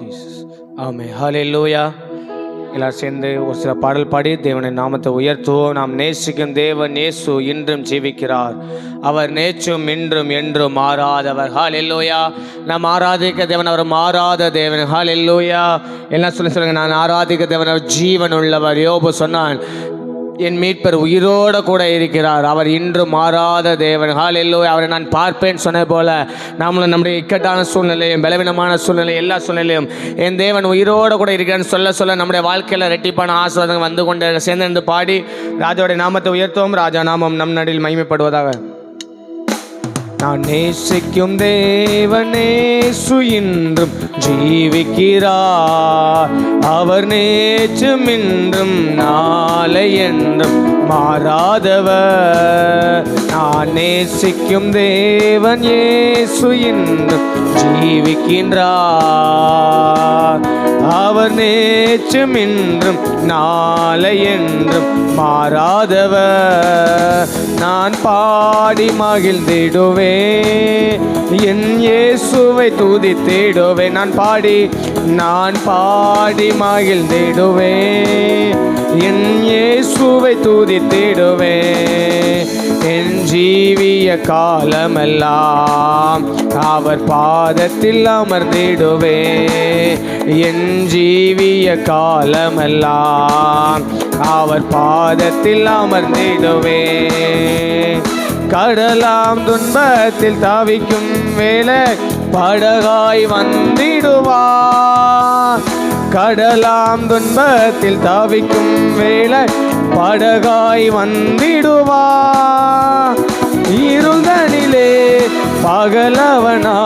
Jesus. ஆமென். ஹல்லேலூயா. எல்லாரும் சேர்ந்து ஒரு சில பாடல் பாடி தேவனின் நாமத்தை உயர்த்துவோம். நாம் நேசிக்கும் தேவன் இயேசு இன்றும் ஜீவிக்கிறார். அவர் நேற்றும் இன்றும் என்றும் மாறாதவர். ஹல்லேலூயா. நாம் ஆராதிக்க தேவன் அவர் மாறாத தேவன். ஹல்லேலூயா. எல்லாம் சொல்லுங்க, நான் ஆராதிக்க தேவன் அவர் ஜீவன் உள்ளவர். யோபு சொன்னான், என் மீட்பர் உயிரோடு கூட இருக்கிறார், அவர் இன்று மாறாத தேவன். ஹல்லேலூயா. அவரை நான் பார்ப்பேன் சொன்ன போல நம்மளும் நம்முடைய இக்கட்டான சூழ்நிலையும் பலவீனமான சூழ்நிலை எல்லா சூழ்நிலையும் என் தேவன் உயிரோடு கூட இருக்கிறான்னு சொல்ல சொல்ல நம்முடைய வாழ்க்கையில் ரெட்டிப்பான ஆசீர்வாதங்கள் வந்து கொண்டு சேர்ந்து பாடி ராஜாவுடைய நாமத்தை உயர்த்துவோம். ராஜா நாமம் நம் நடில் மகிமைப்படுவதாக. நான் நேசிக்கும் தேவன் இயேசு இன்றும் ஜீவிக்கிறார். அவர் நேற்றும் இன்றும் நாளை என்றும் மாறாதவர். நான் நேசிக்கும் தேவன் இயேசு இன்றும் ஜீவிக்கின்றார். அவர் நேற்றும் இன்றும் நாளை என்றும் மாறாதவர். நான் பாடி மகிழ்ந்திடுவேன், என் இயேசுவை துதித்திடுவேன். நான் பாடி மகிழ்ந்திடுவேன், என் இயேசுவை துதித்திடுவேன். என் ஜீவிய காலமெல்லாம் அவர் பாதத்தில் அமர்ந்திடுவேன். என் ஜீவிய காலமெல்லாம் அவர் பாதத்தில் அமர்ந்திடுவேன். கடலாம் துன்பத்தில் தவிக்கும் வேளை படகாய் வந்திடுவார். கடலாம் துன்பத்தில் தவிக்கும் வேளை படகாய் வந்திடுவார். இருள்தனிலே பகலவனா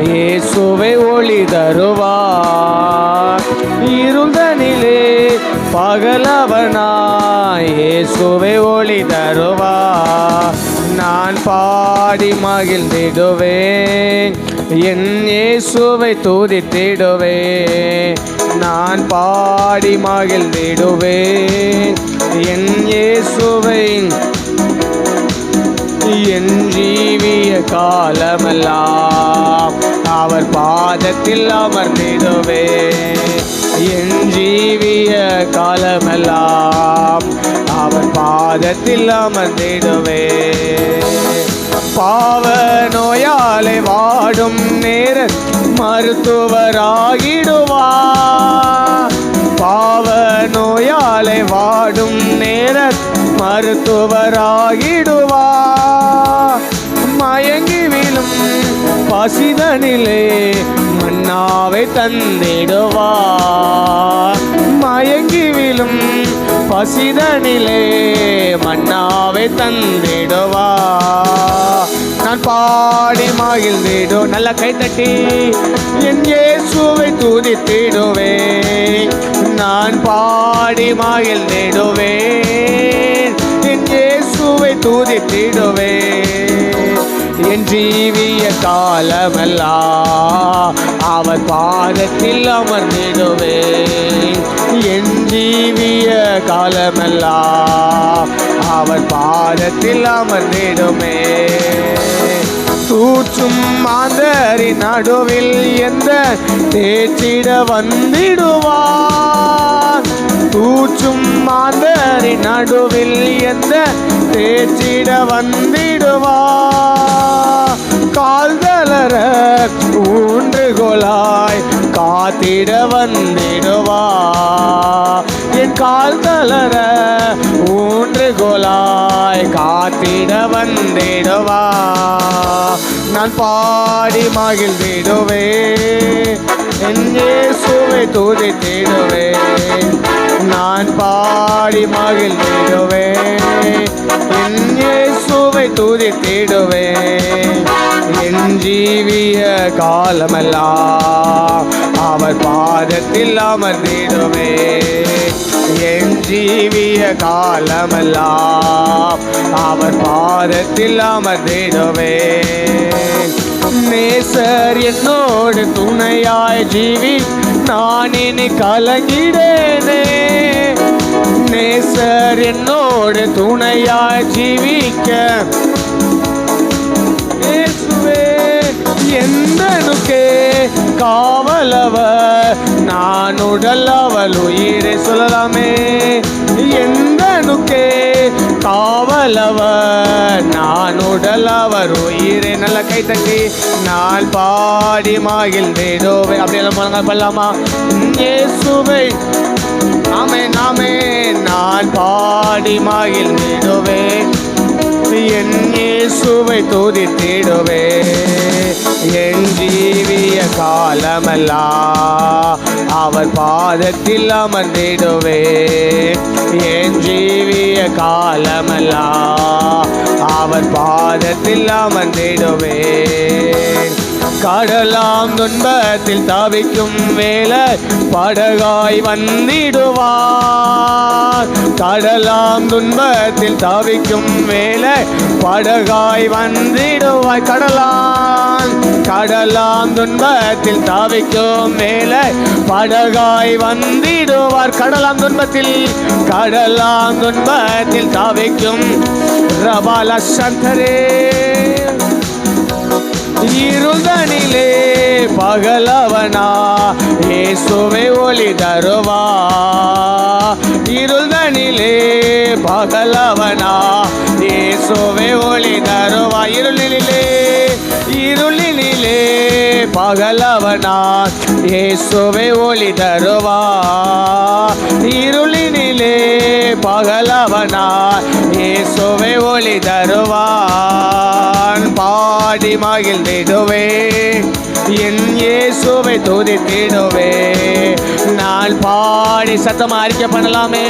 இயேசுவை ஒளி தருவார். இருள்தனிலே பகலவனா இயேசுவை ஒளி தருவார். நான் பாடி மகிழ்ந்திடுவேன், என் இயேசுவை துதித்திடுவேன். நான் பாடி மகிழ்ந்திடுவேன், என் இயேசுவை என் ஜீவிய காலமெல்லாம் அவர் பாதத்தில் அமர்ந்திடுவேன். என் ஜீவிய காலமெல்லாம் அவர் பாதத்தில் அமர்ந்திடுவேன். பாவ நோயாலே வாடும் நேர மருத்துவராகிடுவார். பாவ நோயாலே வாடும் நேர மருத்துவராகிடுவார். மயங்கி விழும் பசிதனிலே மன்னாவை தந்திடுவார். மயங்கி விழும் பசிதனிலே மன்னாவை தந்திடுவார். நான் பாடி மகிழ்ந்திடும், நல்ல கைத்தட்டி என் இயேசுவை துதித்திடுவேன். நான் பாடி மகிழ்ந்திடுவேன், என் இயேசுவை துதித்திடுவேன். என் ஜீவிய காலமெல்லாம் அவர் பாதத்தில் அமர்ந்திடுவேன். என் ஜீவிய காலமெல்லாம் அவர் பாதத்தில் அமர்ந்திடுமே. தூற்றும் மாந்தரின் நடுவில் எந்த தேற்றிட வந்திடுவார். தூற்றும் மாந்தரின் நடுவில் எந்த தேற்றிட வந்திடுவார். கால் தளர ஊன்றுகோலாய் காத்திட வந்திடுவார். என் கால் தளர ஊன்றுகோலாய் காத்திட வந்திடுவார். நான் பாடி மகிழ்ந்திடுவேன், என் இயேசுவை துதித்திடுவேன். நான் பாடி மகிழ்ந்திடுவேன், என் இயேசுவை துதித்திடுவேன். என் ஜீவிய காலமெல்லாம் அவர் பாதத்தில் அமர்ந்திடுவேன். என் ஜீவிய காலமெல்லாம் அவர் பாதத்தில் அமர்ந்திடுவேன். நேசர் என்னோடு துணையாய் ஜீவி நான் இனி கலங்கிடேனே. நேசர் என்னோடு துணையாய் ஜீவிக்க இயேசுவே எந்தனுக்கே காவலவர் நான் உடல் அவள் உயிரை சொல்லலாமே. எந்தனுக்கே காவலவர் நான் உடல் அவர் உயிரை. நல்ல கை தட்டி நான் பாடி மகிழ்ந்திடுவே. அப்படியெல்லாம் முழங்கால் பண்ணலாமா? இயேசுவை நாமே நாமே நான் பாடி மகிழ்ந்திடுவே. என் இயேசுவை துதித்திடுவே. என் ஜீவிய காலமெல்லாம் அவர் பாதத்தில் அமர்ந்திடுவே. என் ஜீவிய காலமெல்லாம் அவர் பாதத்தில் அமர்ந்திடுவே. கடலாம் துன்பத்தில் தவிக்கும் வேலை படகாய் வந்திடுவார். கடலாம் துன்பத்தில் தவிக்கும் வேலை படகாய் வந்திடுவாய். கடலாம் துன்பத்தில் தவிக்கும் வேலை படகாய் வந்திடுவார். கடலாம் துன்பத்தில் தவிக்கும் ரபால சந்தரே. இருதனிலே பகலவனா இயேசுவே ஒளி தருவா. இருதனிலே பகலவனா இயேசுவே ஒளி தருவா. இருளினிலே பகலவனா இயேசுவே ஒளி தருவா. இருளினிலே பகலவனா இயேசுவே ஒளி தருவான். பாடி மகிழ்ந்திடுவே. என் இயேசுவை துதித்திடுவே. நான் பாடி சத்தமா அறிக்கை பண்ணலாமே.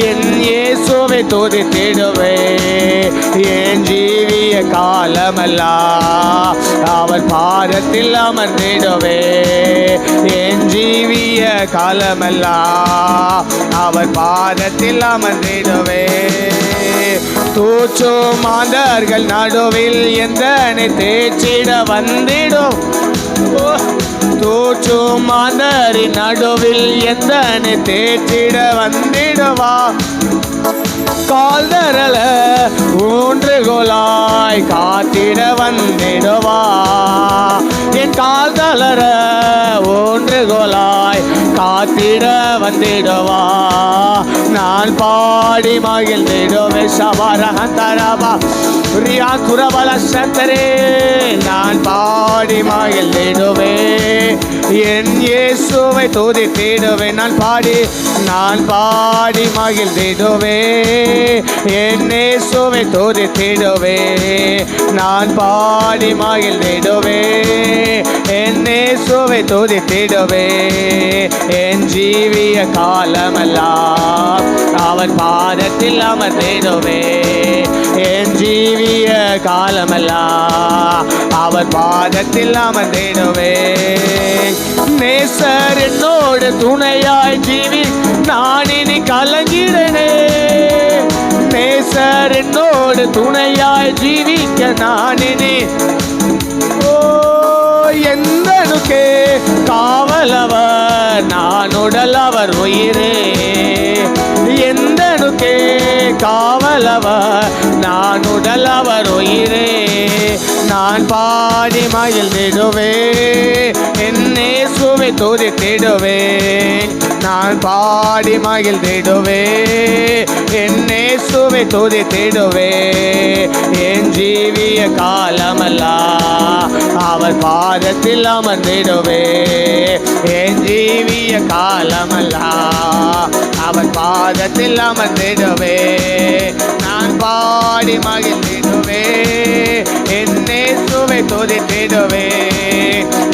என் இயேசுவை துதித்திடுவே. என் ஜீவிய காலமெல்லாம் அவர் பாதத்தில் அமர்ந்திடுவே. என் ஜீவிய காலமெல்லாம் அவர் பாதத்தில் அமர்ந்திடுவே. தூச்சு மாந்தர்கள் நடுவில் எந்தனை தேய்ச்சிட வந்திடும். தூச்சு மாந்தரின் நடுவில் எந்தனை தேய்ச்சிட வந்திடுவா. கால்தரல ஊன்றுகோலாய் காத்திட வந்திடுவா. என் கால்தளர ஊன்றுகோலாய் காத்திட வந்திடுவா. நான் பாடி மகிழ்ந்திடுவே. சபாரகந்தரபா ரியா துரபல சந்தரே. நான் பாடி மகிழ்ந்திடுவே. என் இயேசுவை துதித்திடுவே. நான் பாடி மகிழ்ந்திடுவே. என் இயேசுவை துதித்திடுவே. நான் பாடி மகிழ்ந்திடுவே. என் இயேசுவை துதித்திடுவே. என் ஜீவிய காலமெல்லாம் அவர் பாதத்தில் அமர்ந்திடுவே. என் ஜீவிய காலமெல்லாம் அவர் பாதத்தில் அமர்ந்திடுவே. நேசர் என்னோடு துணையாய் ஜீவி நான் இனி கலங்கிடனே. நேசர் என்னோடு துணையாய் ஜீவிக்க நான் இனி எந்தனுக்கே காவலவர் நான் உடல் அவர் உயிரே. எந்தனுக்கே காவலவர் நான் உடல் அவர் உயிரே. நான் பாடி மகிழ்ந்திடுவே. என் இயேசுவை துதித்திடுவே. நான் பாடி மகிழ்ந்திடுவே. என் இயேசுவை துதித்திடுவே. என் ஜீவிய காலமெல்லாம் அவர் பாதத்தில் அமர்ந்திடுவே. என் ஜீவிய காலமெல்லாம் அவர் பாதத்தில் அமர்ந்திடுவே. நான் பாடி மகிழ்ந்திடுவே. என் இயேசுவை துதித்திடுவே.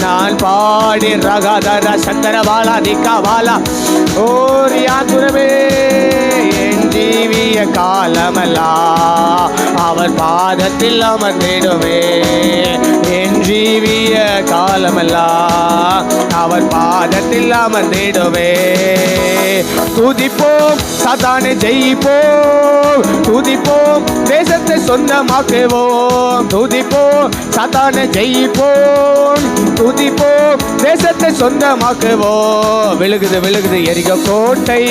நான் பாடி ரகதர சந்தரபாலா திக்காபாலா ஓரியா துறவே. என் ஜீவிய காலமெல்லாம் அவர் பாதத்தில் அமர்ந்திடுவே. என் ஜீவிய காலமெல்லாம் அவர் பாதத்தில் அமர்ந்திடுவே. துதிப்போம் சாத்தானை ஜெயிப்போம். துதிப்போம் தேசத்தை சொந்தமாக்குவோம். துதிப்போம் சாத்தானை ஜெயிப்போம். துதிப்போம் தேசத்தை சொந்தமாக்குவோம். விழுகுது விழுகுது எரிகோ கோட்டை,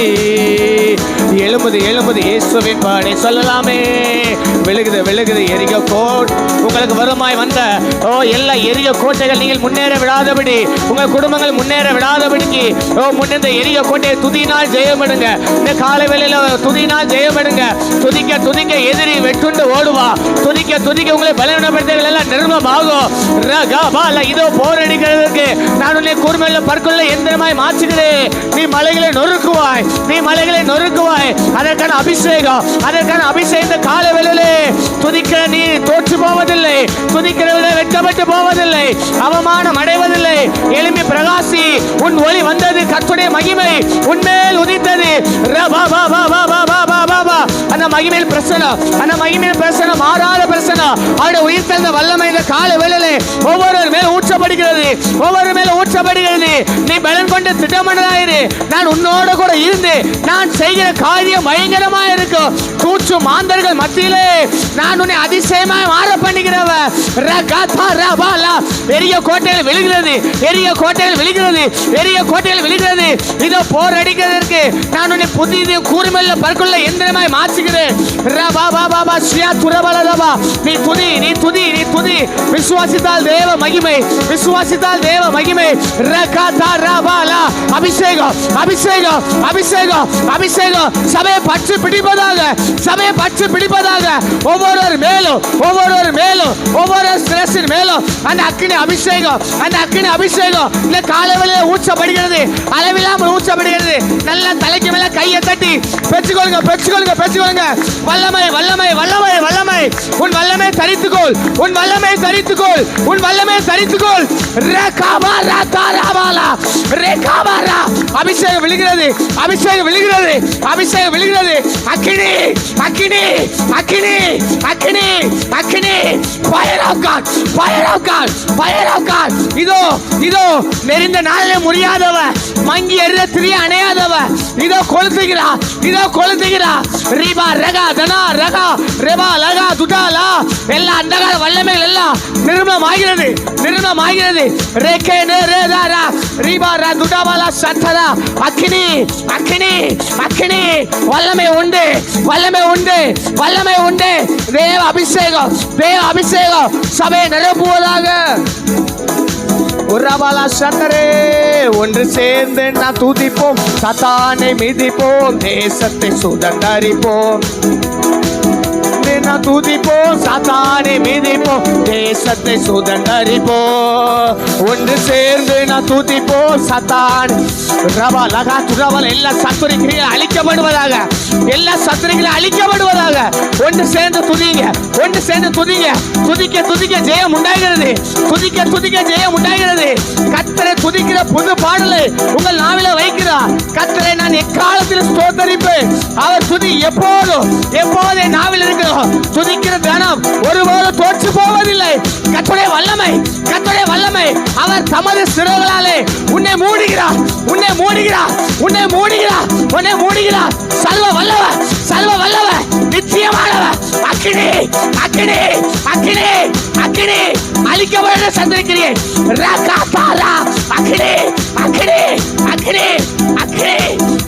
எழும்புது எழும்புது இயேசுவின் படை. சொல்லலாமே, விழுகுது விழுகுது எரிகோ கோட்டை. உங்களுக்கு வருமாய் வந்த எல்லா எரிகோ கோட்டைகள் நீங்கள் முன்னேற விடாதபடி, உங்கள் குடும்பங்கள் முன்னேற விடாதபடிக்கு முன்னேற எரிகோ கோட்டையை துதினால் ஜெயமிடுங்க. இந்த காலை வேளையில துதினால் ஜெயமிடுங்க. துதிக்க துதிக்க எதிரி வெட்டுண்டு ஓடுவா. துதிக்க துதிக்க உங்களை பலவீனப்படுத்தல் எல்லாம் நிர்மமாகும். இதோ போரடிக்கிறதுக்கு நான் உன்னை கூர்மையுள்ள பற்களுள்ள எந்திரமாய் மாற்றுகிறேன். நீ மலைகளை நொறுக்குவாய், நீ மலைகளை நொறுக்குவாய். அதற்கான அபிஷேகம், அதற்கான அபிஷேகம் இந்த காலை வேளையிலே. துதிக்கிற நீ தோற்று போவதில்லை, துதிக்கிறவர்களை வெட்டப்பட்டு போவதில்லை, அவமானம் அடைவதில்லை. எளிமை பிரகாசி, உன் ஒளி வந்தது, கர்த்தருடைய மகிமை உன்மேல் உதித்தது. அந்த மகிமையில் பிரசனம், அந்த மகிமையில் பிரசனம், மாறாத பிரசனம், அவருடைய உயிர் தந்த வல்லமை இந்த கால வேளையிலே ஒவ்வொரு மேல் ஊற்றப்படுகிறது, ஒவ்வொரு மேல ஊற்றப்படுகிறது. நீ பலன் கொண்டு திட்டமனதாயிரு. நான் உன்னோட கூட இருந்து நான் செய்கிற காரியம் பயங்கரமா இருக்கும். தூச்சு மாந்தர்கள் மத்தியிலே நான் உன்னை அதிசயமாய் மாற பண்ணுகிறவ. பெரிய கோட்டையில் விழுகிறது, பெரிய கோட்டையில் விழுகிறது, பெரிய கோட்டையில் விழுகிறது. இதோ போர் அடிக்கிறதற்கு நான் உன்னை புதிய கூர்மையுள்ள பற்களுள்ள எந்திரமாய் மாற்றுகிறேன். நீ துதி, நீ துதி, நீ துதி. விசுவாசித்தால் தேவ மகிமை, விசுவாசித்தால் தேவ மகிமை. அபிஷேகம், அபிஷேகம், அபிஷேகம், அபிஷேகம். சபையை பற்றி பிடிப்பதாக, சபையை பற்றி பிடிப்பதாக. ஒவ்வொரு மேலும், ஒவ்வொரு மேலும், ஒவ்வொரு ஸ்திரசின் மேலும் அந்த அக்கினி அபிஷேகம், அந்த அக்கினி அபிஷேகம் இந்த காலவெளியில ஊற்றப்படுகிறது, அளவில்லாமல் ஊற்றப்படுகிறது. நல்ல தலைக்கு மேல கையை தட்டி பெற்றுக்கொள்ளுங்க, பெற்றுக்கொள்ளுங்க, பெற்றுக்கொள்ளுங்க. வல்லமை, வல்லமை, வல்லமை, வல்லமை. உன் வல்லமை தரித்துக்கொள், உன் வல்லமை தரித்துக்கொள், உன் வல்லமை தரித்துக்கொள். அபிஷேகம் விழுகிறது, அபிஷேகம் விழுகிறது, அபிஷேகம் விழுகிறது. அக்கினி, அக்கினி, அக்கினி, அக்கினி, அக்கினி. Fire of God, fire of God, fire of God. இதோ இதோ நெறிந்த நாளிலே முடியாதவ, மங்கி எறிந்த திரிய அணையாதவ இதோ கொளுத்துகிறா, இதோ கொளுத்துகிறா. ரீபா ரகா தனா ரகா ரெபா லகா துடாலா. எல்லா அந்தகார வல்லமைகள் எல்லாம் நிர்மமாகிறது, நிர்மமாகிறது. ரேகே நேரேதாரா ரீபா ரா துடாபாலா சத்தரா. அக்கினி, அக்கினி, அக்கினி. வல்லமை உண்டு, வல்லமை உண்டு, வல்லமை உண்டு. தேவ அபிஷேகம், தேவ அபிஷேகம் சபையை நிரப்புவதாக. ஒன்று சேர்ந்து நான் துதிப்போம், சத்தானை மிதிப்போம், தேசத்தை சுதந்தரிப்போம். துதிப்போம், சாத்தானை மிதிப்போம், தேசத்தை சுதந்தரிப்போம். ஒன்று சேர்ந்து நான் துதிப்போம், சாத்தான் ரபா லகா துரவல். எல்லா சத்துருக்களும் அழிக்கப்படுவதாக, எல்லா சத்துருக்களும் அழிக்கப்படுவதாக. ஒன்று சேர்ந்து துதிங்க, ஒன்று சேர்ந்து துதிங்க. துதிக்க துதிக்க ஜெயம் உண்டாகிறது, துதிக்க துதிக்க ஜெயம் உண்டாகிறது. கர்த்தரை துதிக்கிற புது பாடலை உங்கள் நாவில வைக்கிறார். கர்த்தரை நான் எக்காலத்தில் ஸ்தோத்தரிப்பேன். அவர் துதி எப்போதும் எப்போதே நாவில் இருக்கிறோம். துதிக்கிற தினம் ஒருபோது தோற்று போவதில்லை. கர்த்தருடைய வல்லமை, கர்த்தருடைய வல்லமை. அவர் தமது சிறகுகளாலே உன்னை மூடுகிறார், உன்னை மூடுகிறார், உன்னை மூடுகிறார், உன்னை மூடுகிறார். சர்வ வல்லவர், சர்வ வல்லவர், நிச்சயமானவர். அக்கினி, அக்கினி, அக்கினி, அக்கினி. அழிக்கப்பட சந்திருக்கிறேன். ரகாதாரா அக்கினி, அக்கினி, அக்கினி, அக்கினி.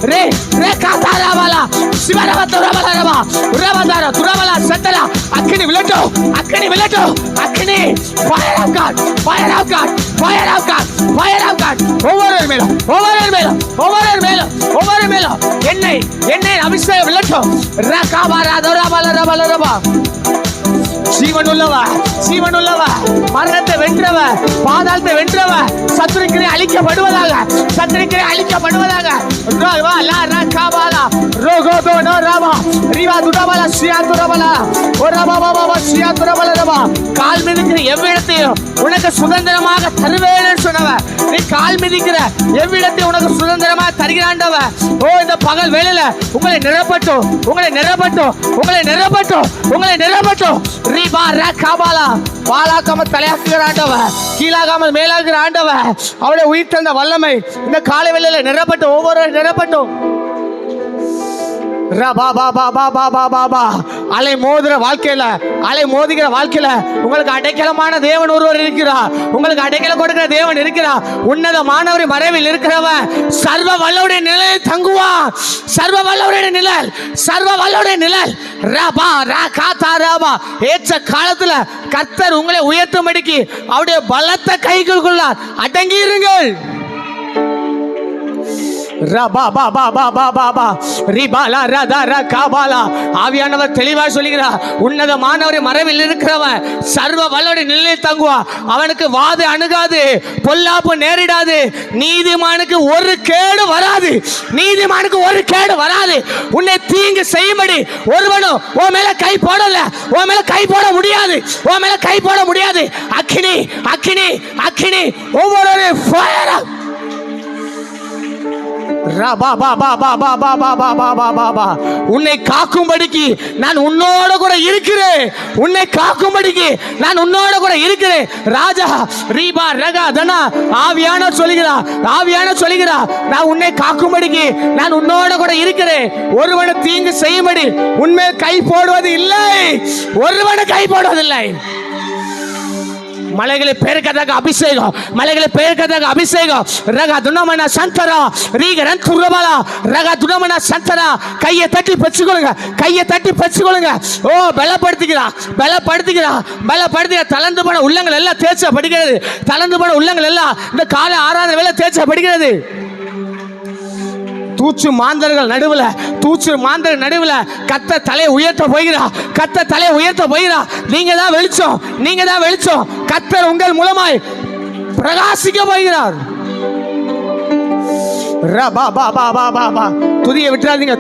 ரே ரகாதாரா வாலா சிவரவ துரவலரவா உரவதார துரவலா சத்தலா. அக்கினி விலட்டோ, அக்கினி விலட்டோ, அக்கினி. Fire of god, fire of god, fire of god, fire of god. ஒவ்வொரு மேலும், ஒவ்வொரு மேலும், ஒவ்வொரு மேலும், ஒவ்வொரு மேலும் எண்ணெய், எண்ணெய் அபிஷேகம் விலட்டோ. ரகாபாரா துரவலரவலரவா. ஜீவனுள்ளவ, ஜீவனுள்ளவ, மரணத்தை வென்றவ, பாதாளத்தை வென்றவ. சத்துருக்களை அழிக்கப்படுவதாக, சத்துருக்களை அழிக்கப்படுவதாக. கால் மிதிக்கிற எவ்விடத்தையும் உனக்கு சுதந்திரமாக தருவேன் சொன்னவ. நீ கால் மிதிக்கிற எவ்விடத்தையும் உனக்கு சுதந்திரமாக தருகிறாண்டவ. ஓ, இந்த பகல் வேளையில உங்களை நிரப்பட்டும், உங்களை நிரப்பட்டும், உங்களை நிரப்பட்டும், உங்களை நிரப்பட்டும். ரீபா ரகாபாலா. வாளாக்காம தலையாக்குகிற ஆண்டவர், கீழாகாமல் மேலாகிற ஆண்டவர். அவருடைய உயிர் தந்த வல்லமை இந்த காலை வேளையில நிரப்பட்டும், ஒவ்வொரு நிரப்பட்டும். அலை மோதுகிற வாழ்க்கையில உங்களுக்கு அடைக்கலமான தேவன் ஒருவர் இருக்கிறார். உங்களுக்கு அடைக்கலம் கொடுக்கிற தேவன் இருக்கிறார். உன்னதமானவர் மறைவில் இருக்கிறவன் சர்வ வல்லவருடைய நிழலில் தங்குவான். சர்வ வல்லவருடைய நிழல் ரபா ரா காதா ரபா. ஏற்ற காலத்துல கர்த்தர் உங்களை உயர்த்தும்படிக்கு அவருடைய பலத்த கைகளுக்குள்ளார் அடங்கி இருங்கள். ஆவியானவர் தெளிவாக சொல்லுகிறார், உன்னதமானவரை மறைவில் இருக்கிறவன் சர்வ வல்லவருடைய நிலையில் தங்குவா. அவனுக்கு வாது அணுகாது, பொல்லாப்பு நேரிடாது, நீதிமானுக்கு ஒரு கேடு வராது. உன்னை தீங்கு செய்யும்படி ஒருவனும் உன் மேல கை போடல, உன் மேல கை போட முடியாது. அக்கினி ஒவ்வொரு ஃபயர். உன்னை காக்கும்படிக்கு நான் உன்னோட கூட இருக்கிறேன். ராஜா ரீபா ரகா தனா ஆவியான சொல்லுகிறா நான் உன்னை காக்கும்படிக்கு நான் உன்னோட கூட இருக்கிறேன். ஒருவனை தீங்கு செய்யும்படி உன்மே கை போடுவது இல்லை. மலைகளை பெயர்க்கதாக அபிஷேகம் ரகா துணமன சந்தரா ரீகரன் துரபலா ரகா துணமன சந்தரா. கையை தட்டி பச்சுக்கொள்ளுங்க. ஓ பலப்படுத்துகிறா. தளர்ந்து போன உள்ளங்கள் எல்லாம் தேய்ச்சப்படுகிறது. இந்த காலை ஆராதனை வேலை தேய்ச்சப்படுகிறது. தூச்சு மாந்தர்கள் நடுவில் கர்த்தர் தலையை உயர்த்த போகிறா. நீங்க தான் வெளிச்சம். கர்த்தர் உங்கள் மூலமாய் பிரகாசிக்க போகிறார். துதியை விட்டுறாதீங்க.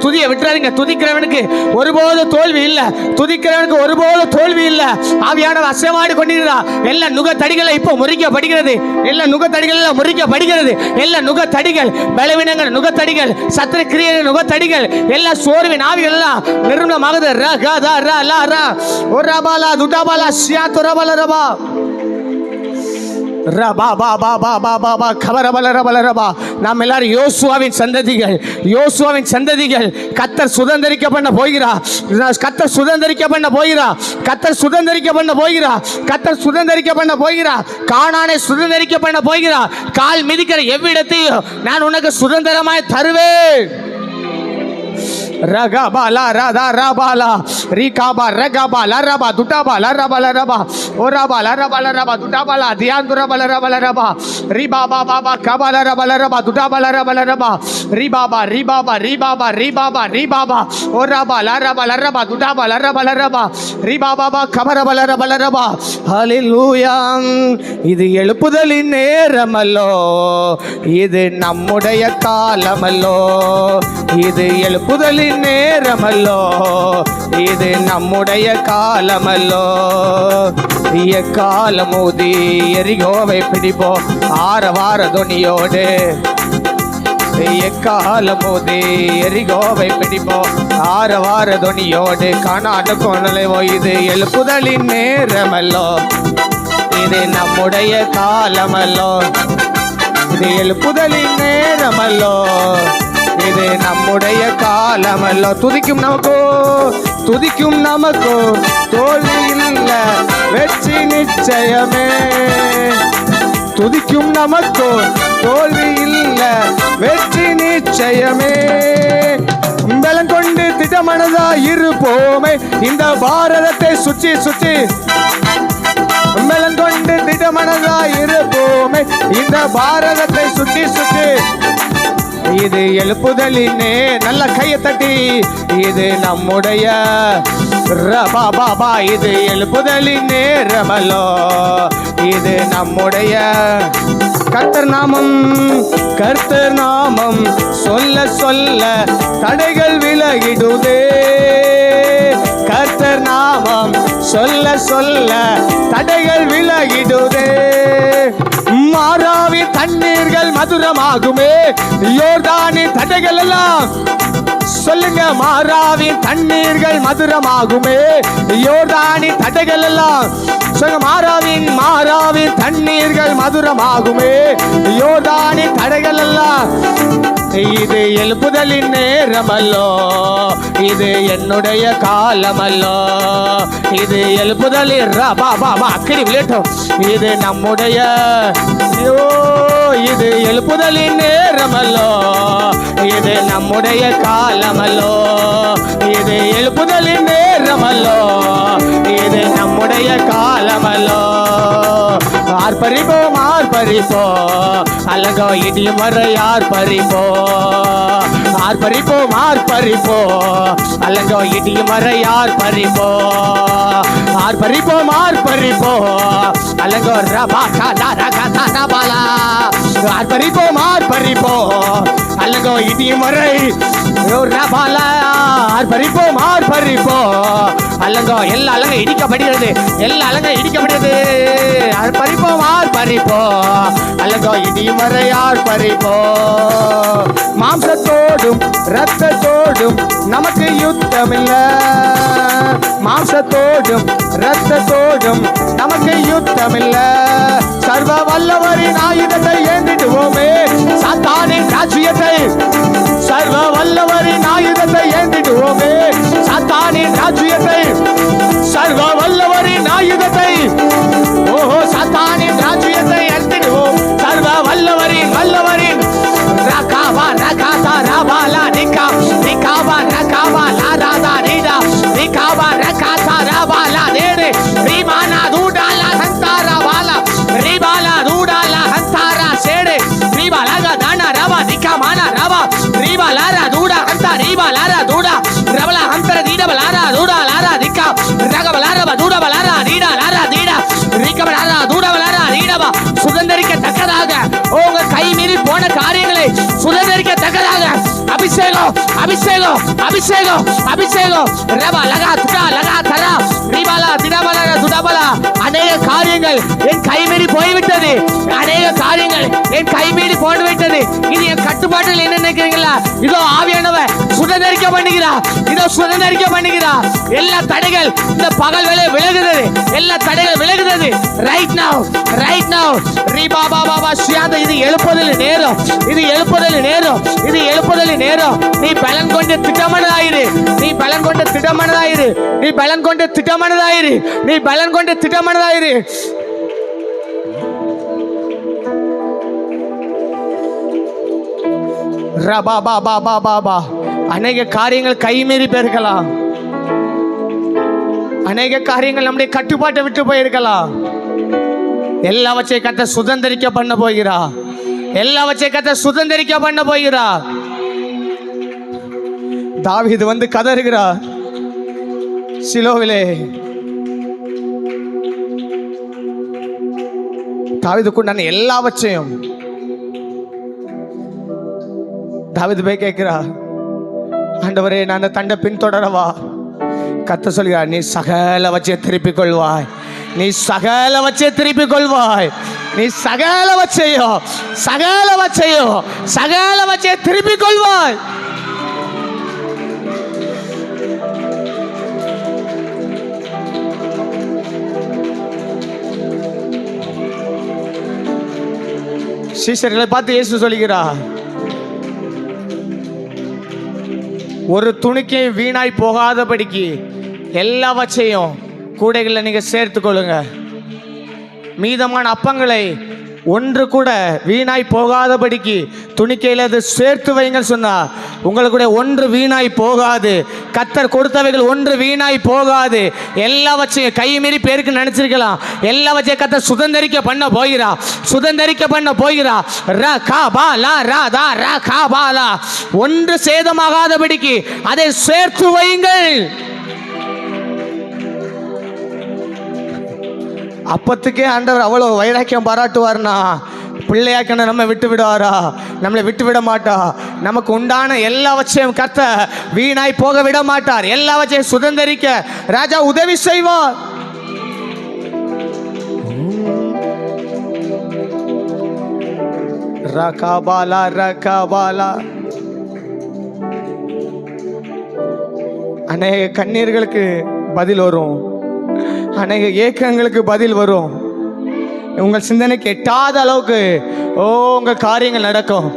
துதிக்கிறவனுக்கு ஒருபோது தோல்வி இல்ல. ஆவியானவர் அசைவாடி கொண்டிருக்கிறார். எல்லா நுகத்தடிகளை இப்போ முறிக்கப்படுகிறது. எல்லா நுகத்தடிகள் பலவீனங்கள் நுகத்தடிகள் சத்திர கிரியைகள் நுகத்தடிகள் எல்லா சோர்வின் ஆவிகள் எல்லாம் நிர்மூலமாகுது. நாம் எல்லாரும் யோசுவாவின் சந்ததிகள். கர்த்தர் சுதந்தரிக்க பண்ண போகிறார். கானானை சுதந்தரிக்க பண்ண போகிறார். கால் மிதிக்கிற எவ்விடத்தையும் நான் உனக்கு சுதந்திரமாய் தருவேன். ரகபாலா ரதா ரபாலா ரிகாபா ரகபாலா ரபா துட்டாபாலா ரபாலா ரபா ஓராபாலா ரபாலா ரபா துட்டாபாலா தியாந்துரபாலா ரபாலா ரபா ரிபாபா பாபா கபாலா ரபாலா ரபா துட்டாபாலா ரபாலா ரபா ரிபாபா ஓராபாலா ரபாலா ரபா துட்டாபாலா ரபாலா ரபா ரிபாபா கபரபாலா ரபாலா ரபா. ஹல்லேலூயா. இது எழுப்புதலின் நேரமல்லோ, இது நம்முடைய காலமல்லோ. இது எழுப்புதலின் நேரமல்லோ, இது நம்முடைய காலமல்லோ. எக்காலமூதி எரிகோவை பிடிப்போம் ஆரவார துணியோடு. எக்காலமூதி எரிகோவை பிடிப்போம் ஆரவார துணியோடு. காணாடு கொணலைவோ, இது எழுப்புதலின் நேரமல்லோ, இது நம்முடைய காலமல்லோ. இது எழுப்புதலின் நேரமல்லோ, இது நம்முடைய காலமல்லோ. துதிக்கும் நமக்கோ தோல்வி இல்ல, வெற்றி நிச்சயமே. துதிக்கும் நமக்கோ தோல்வி இல்ல, வெற்றி நிச்சயமே. பலம் கொண்டு திட்டமனதா இருப்போமே இந்த பாரதத்தை சுற்றி பலம் கொண்டு திட்டமனதா இருப்போமே இந்த பாரதத்தை சுற்றி. இது எழுப்புதலினே. நல்ல கையை தட்டி, இது நம்முடைய ரபாபா. இது எழுப்புதலின் நேரமல்லோ, இது நம்முடைய கர்த்தர் நாமம் சொல்ல தடைகள் விலகிடுதே. கர்த்தர் நாமம் சொல்ல தடைகள் விலகிடுதே. மாறாவி தண்ணீர்கள் மதுரமாகுமே, யோர்தானின் தடைகள் எல்லாம் சொல்லுங்க. மாறாவின் தண்ணீர்கள் மதுரமாகுமே, யோர்தானின் தடைகள் எல்லாம் சொல்லுங்க. மாறாவின் தண்ணீர்கள் மதுரமாகுமே, யோர்தானின் தடைகள் எல்லாம். இது எழுப்புதலின் நேரமல்லோ, இது என்னுடைய காலமல்லோ, இது எழுப்புதலின் அக்கினி விளையாட்டும். இது நம்முடைய இது எழுப்புதலின் நேரமல்லோ, இது நம்முடைய காலமல்லோ, இது எழுப்புதலின் நேரமல்லோ, இது நம்முடைய காலமல்லோ. ஆர்ப்பரிப்போம் ஆர்ப்பரிப்போம், அலங்கோ இடியும் வரை ஆர்ப்பரிப்போம். ஆர்ப்பரிப்போம் ஆர்ப்பரிப்போம், அலங்கோ இடியும் வரை ஆர்ப்பரிப்போம். ஆர்ப்பரிப்போம் ஆர்ப்பரிப்போம், அலங்கோ ரபா காதா ரகதா ரபாலா. ஆர்ப்பரிப்போம் ஆர்ப்பரிப்போம், அலங்கோ இடியும் வரை ரபாலா. ஆர்ப்பரிப்போம் ஆர்ப்பரிப்போம், அலங்கோ எல்லா அலங்க இடிக்கப்படுகிறது, எல்லா அலங்க இடிக்கப்படுகிறது. ஆர்ப்பரிப்போம் ஆர்ப்பரிப்போம், அலங்கோ இடியும் வரை ஆர்ப்பரிப்போம். மாம்சத்தோடும் இரத்தத்தோடும் நமக்கு யுத்தமில்ல, மாம்சத்தோடும் இரத்தத்தோடும் நமக்கு யுத்தமில்ல. சர்வ வல்லவரின் ஆயுதத்தை ஏந்திடுவோமே, சாத்தானின் ராஜ்யத்தை. சர்வ வல்லவரின் ஆயுதத்தை ஏந்திடுவோமே, சாத்தானின் ராஜ்யத்தை. சர்வ வல்லவரின் ஆயுதத்தை, ஓஹோ சாத்தானின் ராஜ்யத்தை ஏந்திடுவோம். சர்வ வல்லவரின் வல்லவரின் ரகாவா ரகாதா ரபாலா நிகா நிகாவா ரகாவா லாராதா நீடா நிகாவா ரகாதா ரபாலா நேரே ரீமானா தூடாலா ஹந்தாரா வாலா ரீபாலா தூடாலா ஹந்தாரா சேடே ரீபாலாகா தானா ரவா நிகாமானா ரவா ரீபாலாரா தூடா ஹந்தா ரீபாலாரா தூடா ரவலா ஹந்தர நீடபலாரா தூடா லாரா நிகா ரகபலாரா தூடபலாரா நீடா லாரா நீடா ரீகபலாரா தூடபலாரா நீடபா. சுதந்தரிக்கத்தக்கதாக உங்க கை மீறி போன காரியங்களை சுதந்தரிக்கத்தக்கதாக அபிஷேகம் அபிஷேகம் அபிஷேகம் அபிஷேகம். ரபா லகா துடா லகா தரா ரீபாலா திடபலா துடபலா. அநேக காரியங்கள் என் கைமீறி போய்விட்டது, அநேக காரியங்கள் என் கைமீறி போய்விட்டது. இது என் கட்டுப்பாட்டில் என்ன நினைக்கிறீங்களா? இதோ ஆவியானவர் சுதந்தரிக்க பண்ணுகிறா, இதோ சுதந்தரிக்க பண்ணுகிறா. எல்லா தடைகள் இந்த பகல் வேளை விலகுகிறது, எல்லா தடைகள் விலகுகிறது. ரைட் நவ் ரைட் நவ் ரீபா பாபா ஷியாந்த. இது எழுப்புதல் நேரம், இது எழுப்புதல் நேரம், இது எழுப்புதல் நேரம். நீ பலன் கொண்டு திட்டமானதாயிரு, நீ பலன் கொண்டு திட்டமானதாயிரு, நீ பலன் கொண்டு திட்டமானதாயிரு, நீ பலன் கொண்டு திட்டமானதாயிரு. ரபா பாபா பாபா. அநேக காரியங்கள் கைமீறி போயிருக்கலாம், அநேக காரியங்கள் நம்முடைய கட்டுப்பாட்டை விட்டு போயிருக்கலாம். எல்லாவற்றை கத்த சுதந்திரிக்க பண்ண போகிறா, எல்லாவற்றை கத்த சுதந்திரிக்க பண்ண போகிறா. தாவீது வந்து கதறுகிறார் சிலோவிலே. தாவீதுக்குண்டான எல்லாவற்றையும் தாவீது போய் கேட்கிறார், ஆண்டவரே நான் அந்த தண்டை பின்தொடரவா? கத்த சொல்கிறார், நீ சகலவற்றை திருப்பிக் கொள்வாய், நீ சகலவற்றை திருப்பிக் கொள்வாய், நீ சகலவற்றையோ சகலவற்றையோ சகலவற்றை திருப்பிக் கொள்வாய். சீஷர்களை பார்த்து இயேசு சொல்லுகிறார், ஒரு துணிக்கை வீணாய் போகாதபடிக்கு எல்லாவற்றையும் கூடைகளில் நீங்கள் சேர்த்து கொள்ளுங்க. மீதமான அப்பங்களை ஒன்று கூட வீணாய் போகாதபடிக்கு துணிக்கையில் அது சேர்த்து வைங்கள் சொன்னார். உங்களுடைய ஒன்று வீணாய் போகாது, கத்தர் கொடுத்தவைகள் ஒன்று வீணாய் போகாது. எல்லாவற்றையும் கை மீறி பேருக்கு நினைச்சிருக்கலாம், எல்லாவற்றையும் கத்தர் சுதந்திரிக்க பண்ண போகிறா, சுதந்திரிக்க பண்ண போகிறா. ஒன்று சேதமாகாதபடிக்கு அதை சேர்த்து வையுங்கள். அப்பத்துக்கே ஆண்டவர் அவ்வளோ வைராக்கியம் பாராட்டுவார்னா பிள்ளையாக்கன நம்ம விட்டு விடுவாரா? நம்மளை விட்டு விட மாட்டா. நமக்கு உண்டான எல்லாவற்றையும் கர்த்தர் வீணாய் போக விட மாட்டார். எல்லாவற்றையும் சுதந்திரிக்க ராஜா உதவி செய்வார். ரகாபாலா ரகாபாலா. அநேக கண்ணீர்களுக்கு பதில் வரும், அநேக ஏக்கங்களுக்கு பதில் வரும். உங்கள் சிந்தனைக்கு எட்டாத அளவுக்கு உங்கள் காரியங்கள் நடக்கும்.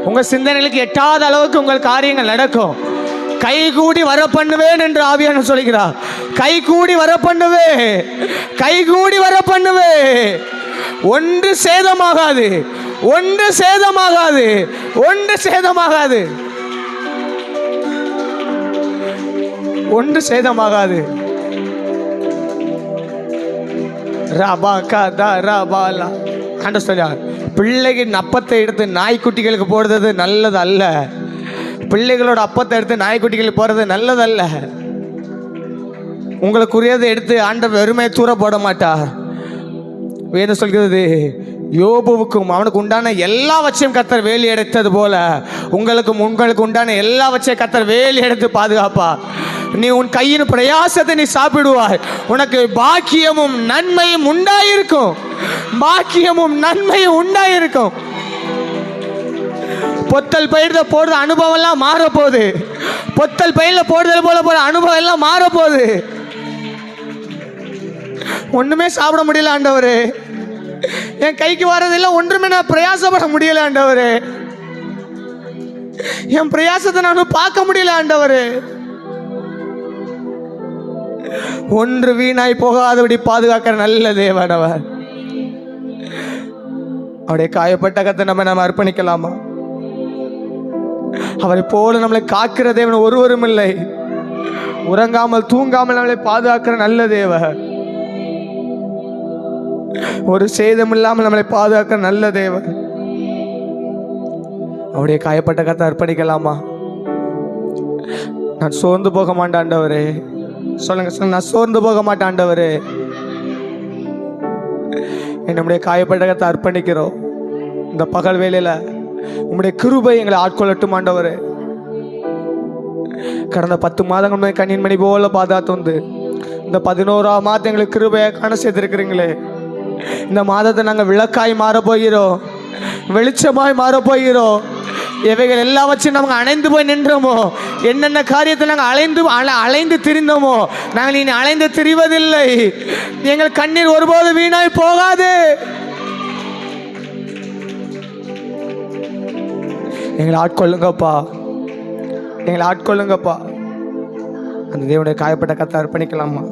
உங்கள் சிந்தனைகளுக்கு எட்டாத அளவுக்கு உங்கள் காரியங்கள் நடக்கும். கை கூடி வர பண்ணுவேன் என்று ஆவியானவர் சொல்கிறார். கை கூடி வர பண்ணுவே, கை கூடி வர பண்ணுவே. ஒன்று சேதமாகாது, ஒன்று சேதமாகாது, ஒன்று சேதமாகாது, ஒன்று சேதமாகாது. பிள்ளைக்கு அப்பத்தை எடுத்து நாய்க்குட்டிகளுக்கு போடுறது நல்லது அல்ல. பிள்ளைகளோட அப்பத்தை எடுத்து நாய்க்குட்டிகளுக்கு போடுறது நல்லதல்ல. உங்களுக்குரியதை எடுத்து ஆண்டவர் வெறுமையை தூர போட மாட்டார். வேதம் சொல்கிறது, யோபுவுக்கும் அவனுக்கு உண்டான எல்லாவற்றையும் கர்த்தர் வேலி எடுத்தது போல உங்களுக்கு உண்டான எல்லாவற்றையும் கர்த்தர் வேலி எடுத்து பாதுகாப்பா. நீ உன் கையின் பிரயாசத்தை நீ சாப்பிடுவாய். உனக்கு பாக்கியமும் நன்மையும் உண்டாயிருக்கும். பாக்கியமும் நன்மையும் உண்டாயிருக்கும். பொத்தல் பயிரில் போடுற அனுபவம் எல்லாம் மாறப்போகுது. பொத்தல் பயிரில் போடுதல் போல போற அனுபவம் எல்லாம் மாறப்போகுது. ஒண்ணுமே சாப்பிட முடியல ஆண்டவரே, என் கைக்கு வர்றதெல்லாம் ஒன்றுமே நான் பிரயாசப்பட முடியல ஆண்டவரே, என் பிரயாசத்தை நான் பார்க்க முடியல ஆண்டவரே. ஒன்று வீணாய் போகாதபடி பாதுகாக்கிற நல்ல தேவனவர். அவருடைய காயப்பட்ட கத்தை நம்ம அர்ப்பணிக்கலாமா? அவரை போல நம்மளை காக்கிற தேவன் ஒருவரும் இல்லை. உறங்காமல் தூங்காமல் நம்மளை பாதுகாக்கிற நல்ல தேவன், ஒரு சேதம் இல்லாமல் நம்மளை பாதுகாக்கிற நல்ல தேவன். அவருடைய காயப்பட்ட கத்தை அர்ப்பணிக்கலாமா? நான் சோர்ந்து போக மாட்டேன் ஆண்டவரே. சொல்லுங்க சொல்லுங்க, நான் சோர்ந்து போக மாட்டேன் ஆண்டவரே. நம்முடைய காயப்பட்ட கத்தை அர்ப்பணிக்கிறோம். இந்த பகல் வேளையில உம்முடைய கிருபை எங்களை ஆட்கொள்ளட்டும் ஆண்டவரே. கடந்த 10 மாதங்கள் கண்ணின் மணி போல பாதுகாத்து வந்து இந்த 11ஆம் மாதம் எங்களுக்கு கிருபையை காண செய்திருக்கிறீங்களே. இந்த மாதத்தை நாங்கள் விளக்காய் மாறப்போகிறோம், வெளிச்சமாய் மாறப்போகிறோம். எவைகள் எல்லாவற்றையும் நாங்கள் அணைந்து போய் நின்றோமோ, என்னென்ன காரியத்தை நாங்கள் அலைந்து திரிந்தோமோ, நாங்கள் இனி அலைந்து திரிவதில்லை. எங்கள் கண்ணீர் ஒருபோது வீணாய் போகாது. எங்களை ஆட்கொள்ளுங்கப்பா, எங்களை ஆட்கொள்ளுங்கப்பா. அந்த தேவனுடைய காயப்பட்ட கத்தை அர்ப்பணிக்கலாமா?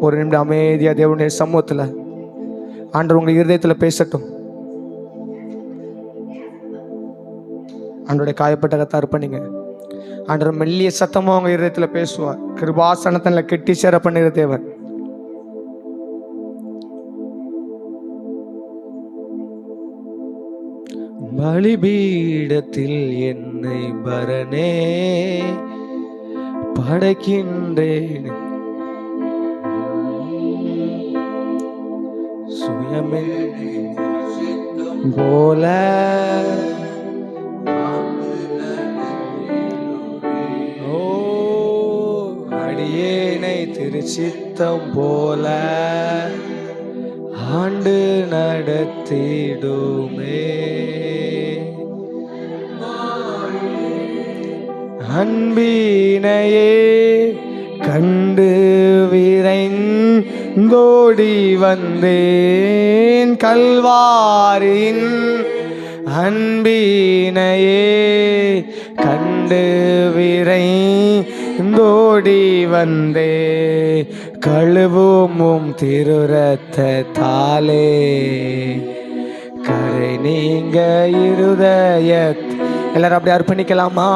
ஒரு நிமிடம் அமைதியாக தேவனுடைய சமூகத்தில் ஆண்டவர் உங்கள் இருதயத்தில் பேசட்டும். ஆண்டோடைய காயப்பட்ட கத்தை அர்ப்பணிங்க. ஆண்டவர் மெல்லிய சத்தமாக உங்கள் இருதயத்தில் பேசுவார். கிருபாசனத்தில் கெட்டி சேர பண்ணுகிற தேவன். பலிபீடத்தில் என்னை பரனே படைக்கின்றேன், சுயமே போல அடியேனை திருச்சித்தம் போல ஆண்டு நடத்திடுமே. அன்பினையே கண்டு விரைந்தோடி வந்தேன் கல்வாரின். அன்பினையே கண்டு விரைந்தோடி வந்தே கழுவும் திருரத்தாலே கரை நீங்க இருதய. எல்லாரும் அப்படி அர்ப்பணிக்கலாமா?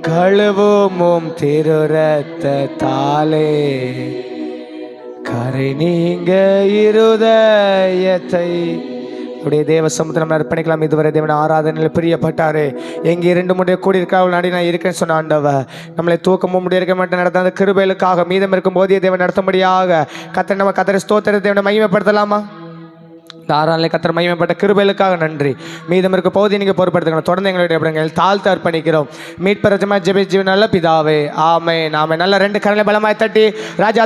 கழுவும் திருரத்தாலே கரை நீங்க இருதயத்தை. அப்படியே தேவ சமூகத்தை நம்ம அர்ப்பணிக்கலாம். இதுவரை தேவன் ஆராதனையில் பிரியப்பட்டாரு. எங்கே 2-3 கூடி இருக்கிறவள் நாடி நான் இருக்கேன்னு சொன்ன ஆண்டவர் நம்மளை தூக்கமும் முடியிருக்க மாட்டேன் நடத்த அந்த கிருபைகளுக்காக மீதம் இருக்கும் போதே தேவன் நடத்தும்படியாக கத்தரை ஸ்தோத்திர தேவனை மகிமைப்படுத்தலாமா? இந்த ஆராதனை கத்தர் மகிமைப்பட்ட கிருபைகளுக்காக நன்றி. மீதம் இருக்க போதே நீங்கள் பொறுப்படுத்துக்கணும். தொடர்ந்து எங்களுடைய இடங்கள் தாழ்த்து அர்ப்பணிக்கிறோம். மீட்பரஜமா ஜெப ஜீவன் நல்ல பிதாவே, ஆமே. நாம நல்ல 2 கரங்களை பலமாய் தட்டி ராஜா